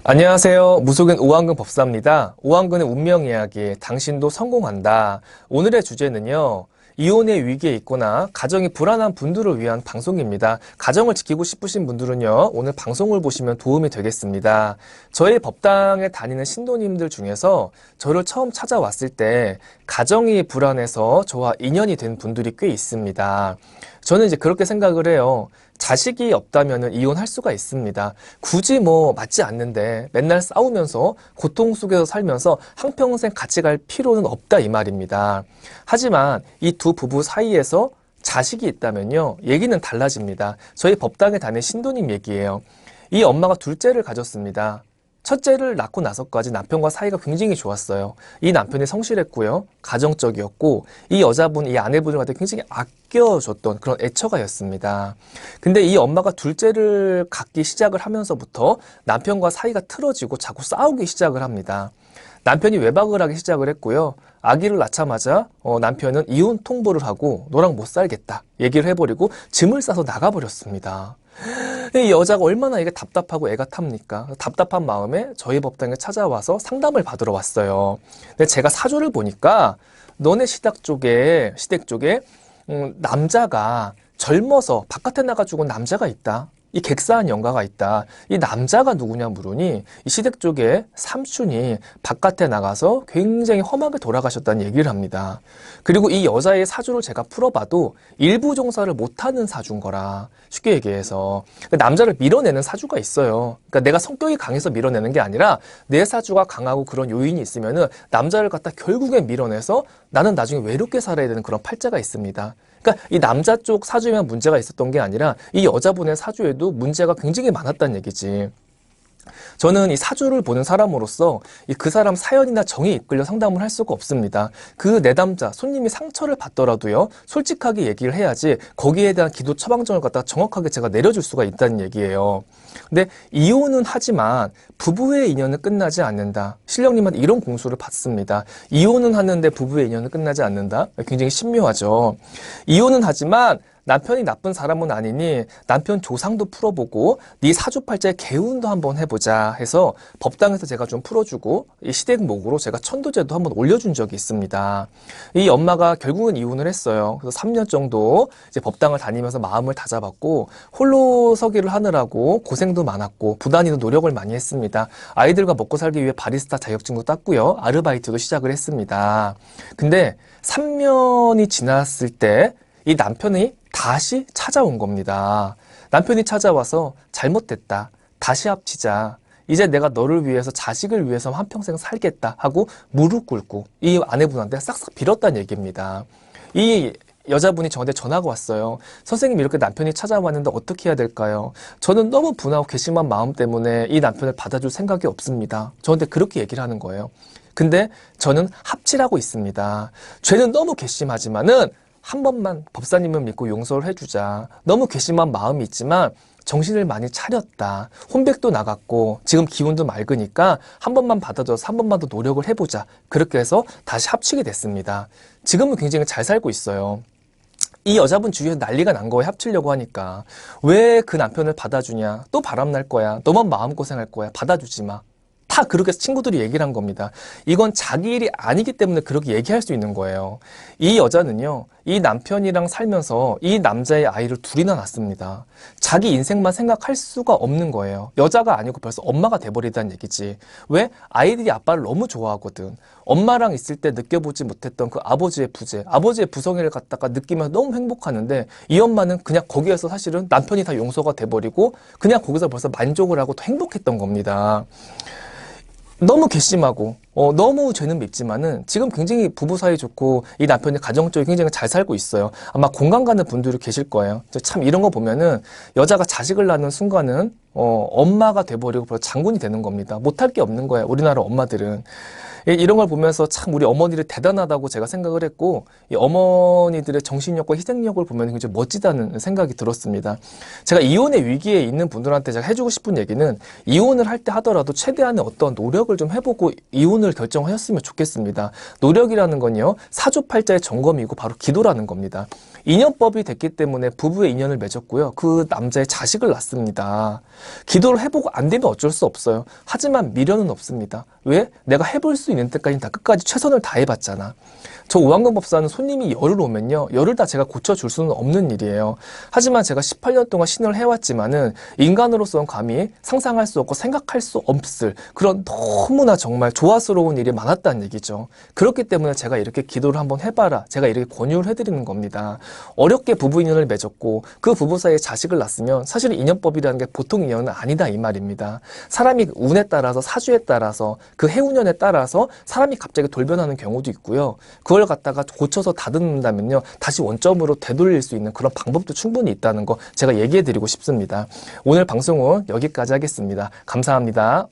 안녕하세요. 무속인 오한근 법사입니다. 오한근의 운명 이야기, 당신도 성공한다. 오늘의 주제는요. 이혼의 위기에 있거나 가정이 불안한 분들을 위한 방송입니다. 가정을 지키고 싶으신 분들은요. 오늘 방송을 보시면 도움이 되겠습니다. 저희 법당에 다니는 신도님들 중에서 저를 처음 찾아왔을 때 가정이 불안해서 저와 인연이 된 분들이 꽤 있습니다. 저는 이제 그렇게 생각을 해요. 자식이 없다면 이혼할 수가 있습니다. 굳이 맞지 않는데 맨날 싸우면서 고통 속에서 살면서 한평생 같이 갈 필요는 없다 이 말입니다. 하지만 이 두 부부 사이에서 자식이 있다면요. 얘기는 달라집니다. 저희 법당에 다니는 신도님 얘기예요. 이 엄마가 둘째를 가졌습니다. 첫째를 낳고 나서까지 남편과 사이가 굉장히 좋았어요. 이 남편이 성실했고요. 가정적이었고 이 여자분, 이 아내분한테 굉장히 아껴줬던 그런 애처가였습니다. 근데 이 엄마가 둘째를 갖기 시작을 하면서부터 남편과 사이가 틀어지고 자꾸 싸우기 시작을 합니다. 남편이 외박을 하기 시작을 했고요. 아기를 낳자마자 남편은 이혼 통보를 하고 너랑 못 살겠다 얘기를 해버리고 짐을 싸서 나가버렸습니다. 이 여자가 얼마나 이게 답답하고 애가 탑니까? 답답한 마음에 저희 법당에 찾아와서 상담을 받으러 왔어요. 근데 제가 사주를 보니까 너네 시댁 쪽에 남자가 젊어서 바깥에 나가지고 남자가 있다. 이 객사한 영가가 있다. 이 남자가 누구냐 물으니 이 시댁 쪽에 삼촌이 바깥에 나가서 굉장히 험하게 돌아가셨다는 얘기를 합니다. 그리고 이 여자의 사주를 제가 풀어봐도 일부 종사를 못하는 사주인 거라 쉽게 얘기해서 남자를 밀어내는 사주가 있어요. 그러니까 내가 성격이 강해서 밀어내는 게 아니라 내 사주가 강하고 그런 요인이 있으면은 남자를 갖다 결국엔 밀어내서 나는 나중에 외롭게 살아야 되는 그런 팔자가 있습니다. 그러니까 이 남자 쪽 사주에만 문제가 있었던 게 아니라 이 여자분의 사주에도 문제가 굉장히 많았다는 얘기지. 저는 이 사주를 보는 사람으로서 그 사람 사연이나 정에 이끌려 상담을 할 수가 없습니다. 그 내담자, 손님이 상처를 받더라도요, 솔직하게 얘기를 해야지 거기에 대한 기도 처방전을 갖다 정확하게 제가 내려줄 수가 있다는 얘기예요. 근데 이혼은 하지만 부부의 인연은 끝나지 않는다. 신령님한테 이런 공수를 받습니다. 이혼은 하는데 부부의 인연은 끝나지 않는다. 굉장히 신묘하죠. 이혼은 하지만 남편이 나쁜 사람은 아니니 남편 조상도 풀어보고 네 사주팔자의 개운도 한번 해보자 해서 법당에서 제가 좀 풀어주고 이 시댁목으로 제가 천도제도 한번 올려준 적이 있습니다. 이 엄마가 결국은 이혼을 했어요. 그래서 3년 정도 이제 법당을 다니면서 마음을 다잡았고 홀로 서기를 하느라고 고생도 많았고 부단히도 노력을 많이 했습니다. 아이들과 먹고 살기 위해 바리스타 자격증도 땄고요. 아르바이트도 시작을 했습니다. 근데 3년이 지났을 때 이 남편이 다시 찾아온 겁니다. 남편이 찾아와서 잘못됐다. 다시 합치자. 이제 내가 너를 위해서 자식을 위해서 한평생 살겠다 하고 무릎 꿇고 이 아내분한테 싹싹 빌었다는 얘기입니다. 이 여자분이 저한테 전화가 왔어요. 선생님 이렇게 남편이 찾아왔는데 어떻게 해야 될까요? 저는 너무 분하고 괘씸한 마음 때문에 이 남편을 받아줄 생각이 없습니다. 저한테 그렇게 얘기를 하는 거예요. 근데 저는 합치라고 있습니다. 죄는 너무 괘씸하지만은 한 번만 법사님을 믿고 용서를 해주자. 너무 괘씸한 마음이 있지만 정신을 많이 차렸다. 혼백도 나갔고 지금 기운도 맑으니까 한 번만 받아줘서 한 번만 더 노력을 해보자. 그렇게 해서 다시 합치게 됐습니다. 지금은 굉장히 잘 살고 있어요. 이 여자분 주위에서 난리가 난 거예요. 합치려고 하니까. 왜 그 남편을 받아주냐. 또 바람날 거야. 너만 마음고생할 거야. 받아주지 마. 다 그렇게 친구들이 얘기를 한 겁니다. 이건 자기 일이 아니기 때문에 그렇게 얘기할 수 있는 거예요. 이 여자는요, 이 남편이랑 살면서 이 남자의 아이를 둘이나 낳습니다. 자기 인생만 생각할 수가 없는 거예요. 여자가 아니고 벌써 엄마가 돼버리다는 얘기지. 왜? 아이들이 아빠를 너무 좋아하거든. 엄마랑 있을 때 느껴보지 못했던 그 아버지의 부재, 아버지의 부성애를 갖다가 느끼면서 너무 행복하는데 이 엄마는 그냥 거기에서 사실은 남편이 다 용서가 돼버리고 그냥 거기서 벌써 만족을 하고 더 행복했던 겁니다. 너무 괘씸하고 너무 죄는 밉지만은 지금 굉장히 부부 사이 좋고 이 남편이 가정적으로 굉장히 잘 살고 있어요. 아마 공감 가는 분들이 계실 거예요. 참 이런 거 보면은 여자가 자식을 낳는 순간은 엄마가 돼버리고 벌써 장군이 되는 겁니다. 못할 게 없는 거예요. 우리나라 엄마들은. 이런 걸 보면서 참 우리 어머니를 대단하다고 제가 생각을 했고 이 어머니들의 정신력과 희생력을 보면 굉장히 멋지다는 생각이 들었습니다. 제가 이혼의 위기에 있는 분들한테 제가 해주고 싶은 얘기는 이혼을 할 때 하더라도 최대한의 어떤 노력을 좀 해보고 이혼을 이혼을 결정하셨으면 좋겠습니다. 노력이라는 건요, 사주팔자의 점검이고 바로 기도라는 겁니다. 인연법이 됐기 때문에 부부의 인연을 맺었고요. 그 남자의 자식을 낳습니다. 기도를 해보고 안 되면 어쩔 수 없어요. 하지만 미련은 없습니다. 왜? 내가 해볼 수 있는 때까지 다 끝까지 최선을 다해봤잖아. 저 오한근 법사는 손님이 열을 오면요, 열을 다 제가 고쳐줄 수는 없는 일이에요. 하지만 제가 18년 동안 신을 해왔지만은 인간으로서는 감히 상상할 수 없고 생각할 수 없을 그런 너무나 정말 조화스러운 일이 많았다는 얘기죠. 그렇기 때문에 제가 이렇게 기도를 한번 해봐라, 제가 이렇게 권유를 해드리는 겁니다. 어렵게 부부 인연을 맺었고 그 부부 사이에 자식을 낳았으면 사실 인연법이라는 게 보통 인연은 아니다 이 말입니다. 사람이 운에 따라서, 사주에 따라서, 그 해운년에 따라서 사람이 갑자기 돌변하는 경우도 있고요. 그걸 갖다가 고쳐서 다듬는다면요, 다시 원점으로 되돌릴 수 있는 그런 방법도 충분히 있다는 거 제가 얘기해 드리고 싶습니다. 오늘 방송은 여기까지 하겠습니다. 감사합니다.